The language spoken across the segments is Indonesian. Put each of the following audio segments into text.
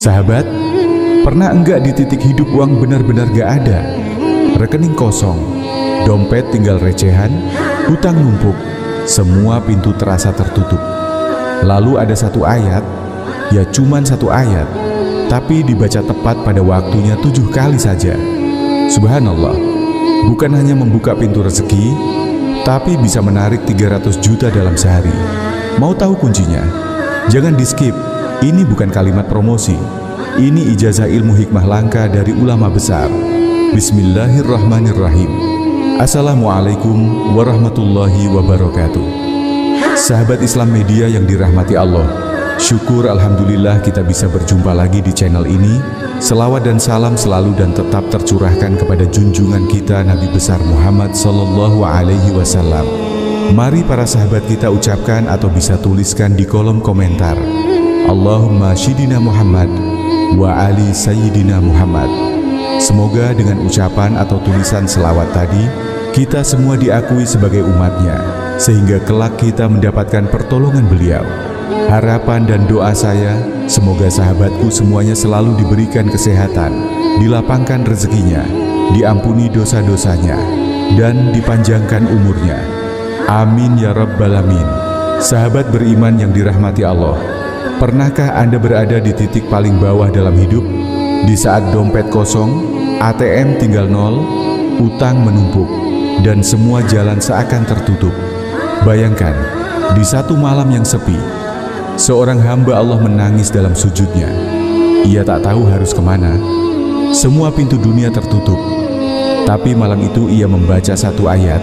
Sahabat, pernah enggak di titik hidup uang benar-benar gak ada? Rekening kosong, dompet tinggal recehan, hutang numpuk, semua pintu terasa tertutup. Lalu ada satu ayat, ya cuman satu ayat, tapi dibaca tepat pada waktunya 7 kali saja. Subhanallah, bukan hanya membuka pintu rezeki, tapi bisa menarik 300 juta dalam sehari. Mau tahu kuncinya? Jangan di-skip, ini bukan kalimat promosi. Ini ijazah ilmu hikmah langka dari ulama besar. Bismillahirrahmanirrahim. Assalamualaikum warahmatullahi wabarakatuh. Sahabat Islam Media yang dirahmati Allah, syukur alhamdulillah kita bisa berjumpa lagi di channel ini. Selawat dan salam selalu dan tetap tercurahkan kepada junjungan kita Nabi besar Muhammad sallallahu alaihi wasallam. Mari para sahabat kita ucapkan atau bisa tuliskan di kolom komentar, Allahumma syidina Muhammad wa ali sayyidina Muhammad. Semoga dengan ucapan atau tulisan selawat tadi, kita semua diakui sebagai umatnya, sehingga kelak kita mendapatkan pertolongan beliau. Harapan dan doa saya, semoga sahabatku semuanya selalu diberikan kesehatan, dilapangkan rezekinya, diampuni dosa-dosanya, dan dipanjangkan umurnya. Amin ya rabbal alamin. Sahabat beriman yang dirahmati Allah, pernahkah Anda berada di titik paling bawah dalam hidup? Di saat dompet kosong, ATM tinggal 0, utang menumpuk, dan semua jalan seakan tertutup. Bayangkan, di satu malam yang sepi, seorang hamba Allah menangis dalam sujudnya. Ia tak tahu harus kemana. Semua pintu dunia tertutup. Tapi malam itu ia membaca satu ayat.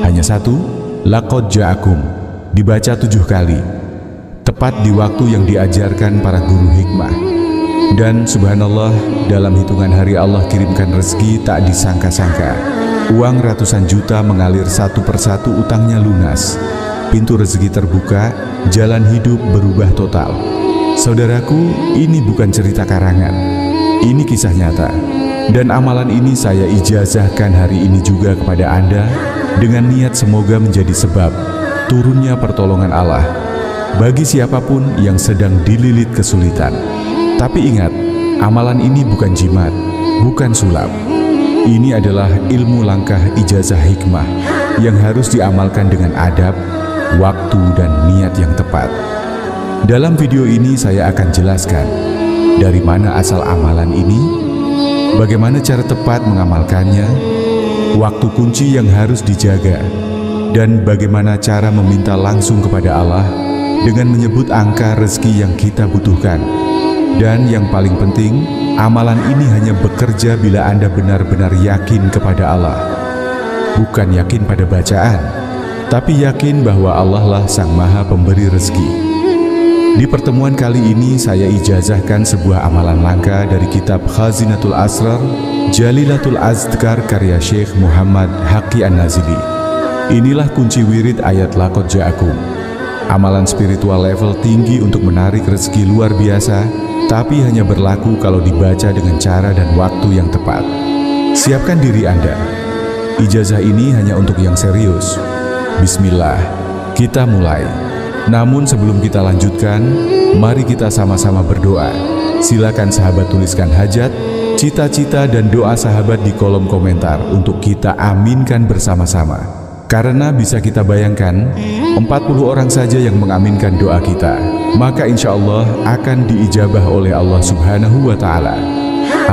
Hanya satu, Laqad ja'akum, dibaca 7 kali. Tepat di waktu yang diajarkan para guru hikmah. Dan subhanallah, dalam hitungan hari Allah kirimkan rezeki tak disangka-sangka. Uang ratusan juta mengalir satu persatu, utangnya lunas. Pintu rezeki terbuka, jalan hidup berubah total. Saudaraku, ini bukan cerita karangan. Ini kisah nyata. Dan amalan ini saya ijazahkan hari ini juga kepada Anda, dengan niat semoga menjadi sebab turunnya pertolongan Allah bagi siapapun yang sedang dililit kesulitan. Tapi ingat, amalan ini bukan jimat, bukan sulap. Ini adalah ilmu langkah ijazah hikmah yang harus diamalkan dengan adab, waktu, dan niat yang tepat. Dalam video ini saya akan jelaskan dari mana asal amalan ini, bagaimana cara tepat mengamalkannya, waktu kunci yang harus dijaga, dan bagaimana cara meminta langsung kepada Allah dengan menyebut angka rezeki yang kita butuhkan. Dan yang paling penting, amalan ini hanya bekerja bila Anda benar-benar yakin kepada Allah. Bukan yakin pada bacaan, tapi yakin bahwa Allah lah Sang Maha Pemberi rezeki. Di pertemuan kali ini saya ijazahkan sebuah amalan langka dari kitab Khazinatul Asrar, Jalilatul Azkar karya Syekh Muhammad Haqi An-Nazili. Inilah kunci wirid ayat Laqad ja'akum. Amalan spiritual level tinggi untuk menarik rezeki luar biasa, tapi hanya berlaku kalau dibaca dengan cara dan waktu yang tepat. Siapkan diri Anda. Ijazah ini hanya untuk yang serius. Bismillah, kita mulai. Namun sebelum kita lanjutkan, mari kita sama-sama berdoa. Silakan sahabat tuliskan hajat, cita-cita, dan doa sahabat di kolom komentar untuk kita aminkan bersama-sama. Karena bisa kita bayangkan, 40 orang saja yang mengaminkan doa kita, maka insya Allah akan diijabah oleh Allah Subhanahu wa Ta'ala.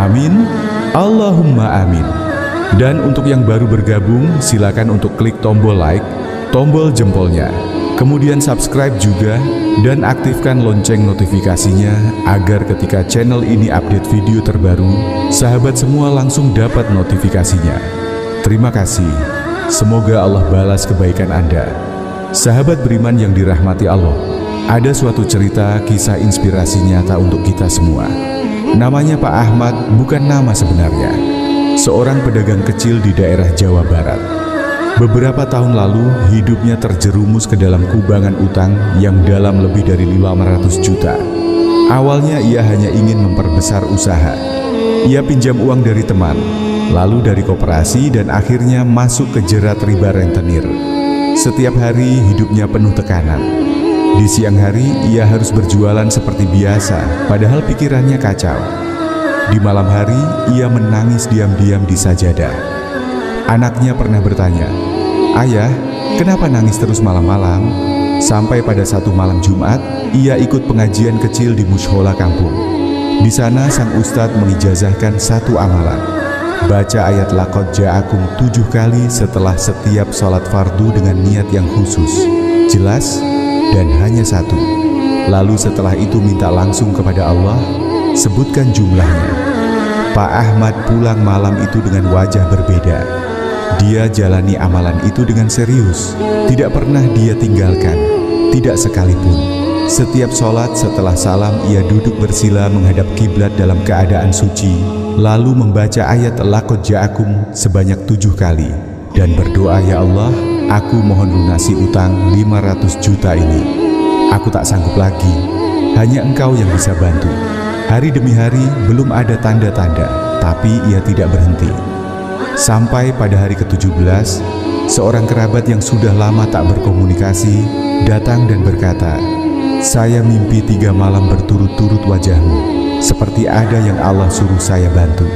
Amin, Allahumma amin. Dan untuk yang baru bergabung, silakan untuk klik tombol like, tombol jempolnya, kemudian subscribe juga, dan aktifkan lonceng notifikasinya agar ketika channel ini update video terbaru, sahabat semua langsung dapat notifikasinya. Terima kasih. Semoga Allah balas kebaikan Anda. Sahabat beriman yang dirahmati Allah, ada suatu cerita kisah inspirasi nyata untuk kita semua. Namanya Pak Ahmad, bukan nama sebenarnya. Seorang pedagang kecil di daerah Jawa Barat. Beberapa tahun lalu, hidupnya terjerumus ke dalam kubangan utang yang dalam lebih dari 500 juta. Awalnya ia hanya ingin memperbesar usaha. Ia pinjam uang dari teman, lalu dari koperasi, dan akhirnya masuk ke jerat riba rentenir. Setiap hari hidupnya penuh tekanan. Di siang hari ia harus berjualan seperti biasa, padahal pikirannya kacau. Di malam hari ia menangis diam-diam di sajadah. Anaknya pernah bertanya, "Ayah, kenapa nangis terus malam-malam?" Sampai pada satu malam Jumat, ia ikut pengajian kecil di mushola kampung. Di sana sang ustadz mengijazahkan satu amalan. Baca ayat Laqad Ja'akum 7 kali setelah setiap sholat fardu dengan niat yang khusus, jelas, dan hanya satu. Lalu setelah itu minta langsung kepada Allah, sebutkan jumlahnya. Pak Ahmad pulang malam itu dengan wajah berbeda. Dia jalani amalan itu dengan serius, tidak pernah dia tinggalkan, tidak sekalipun. Setiap sholat setelah salam ia duduk bersila menghadap kiblat dalam keadaan suci, lalu membaca ayat Laqad Ja'akum sebanyak 7 kali dan berdoa, "Ya Allah, aku mohon lunasi utang 500 juta ini. Aku tak sanggup lagi, hanya Engkau yang bisa bantu." Hari demi hari belum ada tanda-tanda, tapi ia tidak berhenti. Sampai pada hari ke-17, seorang kerabat yang sudah lama tak berkomunikasi datang dan berkata, "Saya mimpi 3 malam berturut-turut wajahmu, seperti ada yang Allah suruh saya bantu."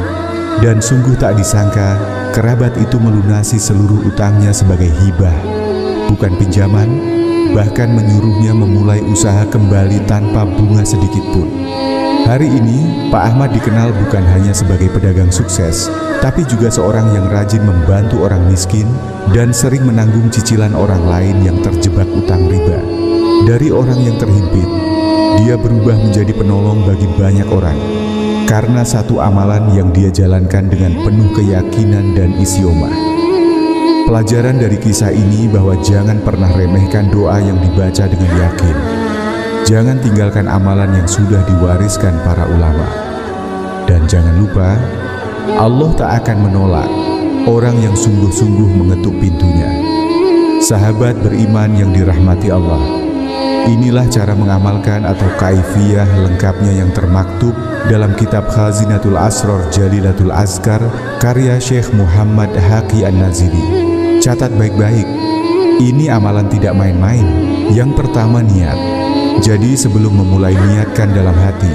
Dan sungguh tak disangka, kerabat itu melunasi seluruh utangnya sebagai hibah, bukan pinjaman, bahkan menyuruhnya memulai usaha kembali tanpa bunga sedikit pun. Hari ini, Pak Ahmad dikenal bukan hanya sebagai pedagang sukses, tapi juga seorang yang rajin membantu orang miskin dan sering menanggung cicilan orang lain yang terjebak utang riba. Dari orang yang terhimpit, dia berubah menjadi penolong bagi banyak orang karena satu amalan yang dia jalankan dengan penuh keyakinan dan istiqomah. Pelajaran dari kisah ini bahwa jangan pernah remehkan doa yang dibaca dengan yakin. Jangan tinggalkan amalan yang sudah diwariskan para ulama. Dan jangan lupa, Allah tak akan menolak orang yang sungguh-sungguh mengetuk pintunya. Sahabat beriman yang dirahmati Allah, inilah cara mengamalkan atau kaifiyah lengkapnya yang termaktub dalam kitab Khazinatul Asrar Jalilatul Azkar karya Syekh Muhammad Haqi An-Naziri. Catat baik-baik, ini amalan tidak main-main. Yang pertama, niat. Jadi sebelum memulai, niatkan dalam hati,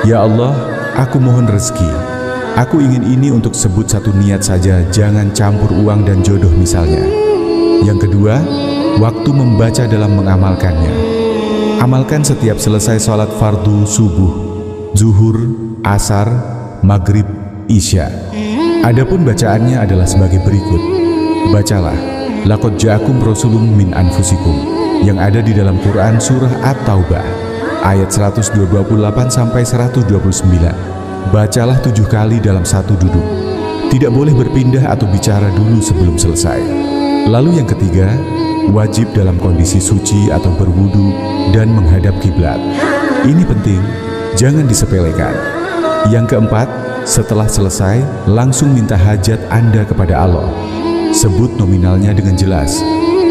"Ya Allah, aku mohon rezeki. Aku ingin ini," untuk sebut satu niat saja, jangan campur uang dan jodoh misalnya. Yang kedua, waktu membaca dalam mengamalkannya. Amalkan setiap selesai sholat fardu subuh, zuhur, asar, maghrib, isya. Adapun bacaannya adalah sebagai berikut. Bacalah Laqad Ja'akum Rasulun min anfusikum yang ada di dalam Quran surah At-Taubah ayat 128 sampai 129. Bacalah 7 kali dalam satu duduk. Tidak boleh berpindah atau bicara dulu sebelum selesai. Lalu yang ketiga, wajib dalam kondisi suci atau berwudu dan menghadap kiblat. Ini penting, jangan disepelekan. Yang keempat, setelah selesai, langsung minta hajat Anda kepada Allah. Sebut nominalnya dengan jelas.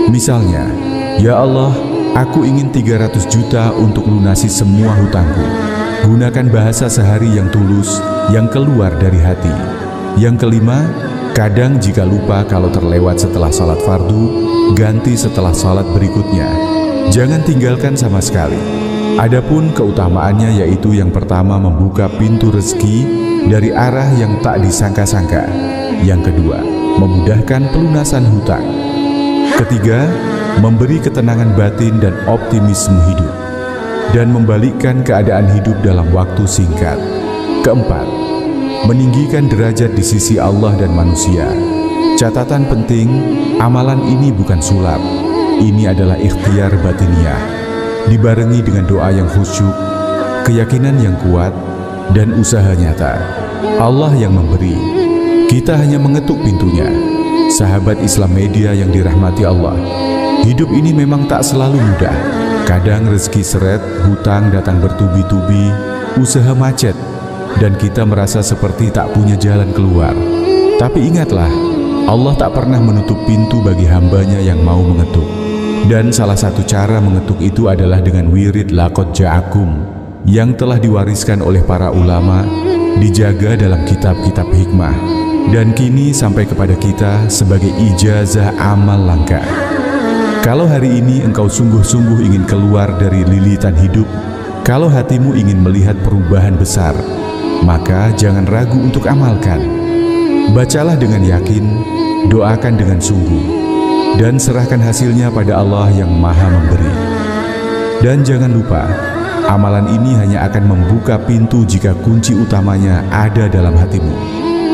Misalnya, "Ya Allah, aku ingin 300 juta untuk lunasi semua hutangku." Gunakan bahasa sehari yang tulus, yang keluar dari hati. Yang kelima, kadang jika lupa kalau terlewat setelah sholat fardu, ganti setelah sholat berikutnya. Jangan tinggalkan sama sekali. Adapun keutamaannya yaitu yang pertama membuka pintu rezeki dari arah yang tak disangka-sangka. Yang kedua, memudahkan pelunasan hutang. Ketiga, memberi ketenangan batin dan optimisme hidup, dan membalikkan keadaan hidup dalam waktu singkat. Keempat, meninggikan derajat di sisi Allah dan manusia. Catatan penting, amalan ini bukan sulap. Ini adalah ikhtiar batiniah, dibarengi dengan doa yang khusyuk, keyakinan yang kuat, dan usaha nyata. Allah yang memberi, kita hanya mengetuk pintunya. Sahabat Islam Media yang dirahmati Allah, hidup ini memang tak selalu mudah. Kadang rezeki seret, hutang datang bertubi-tubi, usaha macet, dan kita merasa seperti tak punya jalan keluar. Tapi ingatlah, Allah tak pernah menutup pintu bagi hambanya yang mau mengetuk. Dan salah satu cara mengetuk itu adalah dengan wirid Laqad Ja'akum yang telah diwariskan oleh para ulama, dijaga dalam kitab-kitab hikmah, dan kini sampai kepada kita sebagai ijazah amal langka. Kalau hari ini engkau sungguh-sungguh ingin keluar dari lilitan hidup, kalau hatimu ingin melihat perubahan besar, maka jangan ragu untuk amalkan. Bacalah dengan yakin, doakan dengan sungguh, dan serahkan hasilnya pada Allah yang Maha Memberi. Dan jangan lupa, amalan ini hanya akan membuka pintu jika kunci utamanya ada dalam hatimu.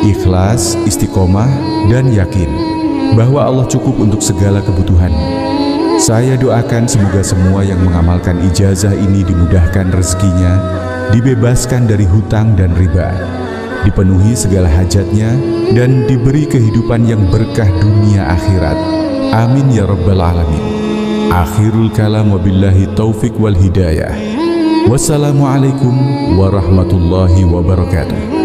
Ikhlas, istiqomah, dan yakin bahwa Allah cukup untuk segala kebutuhanmu. Saya doakan semoga semua yang mengamalkan ijazah ini dimudahkan rezekinya, dibebaskan dari hutang dan riba, dipenuhi segala hajatnya, dan diberi kehidupan yang berkah dunia akhirat. Amin ya rabbal alamin. Akhirul kalam, wabillahi taufik wal hidayah. Wassalamualaikum warahmatullahi wabarakatuh.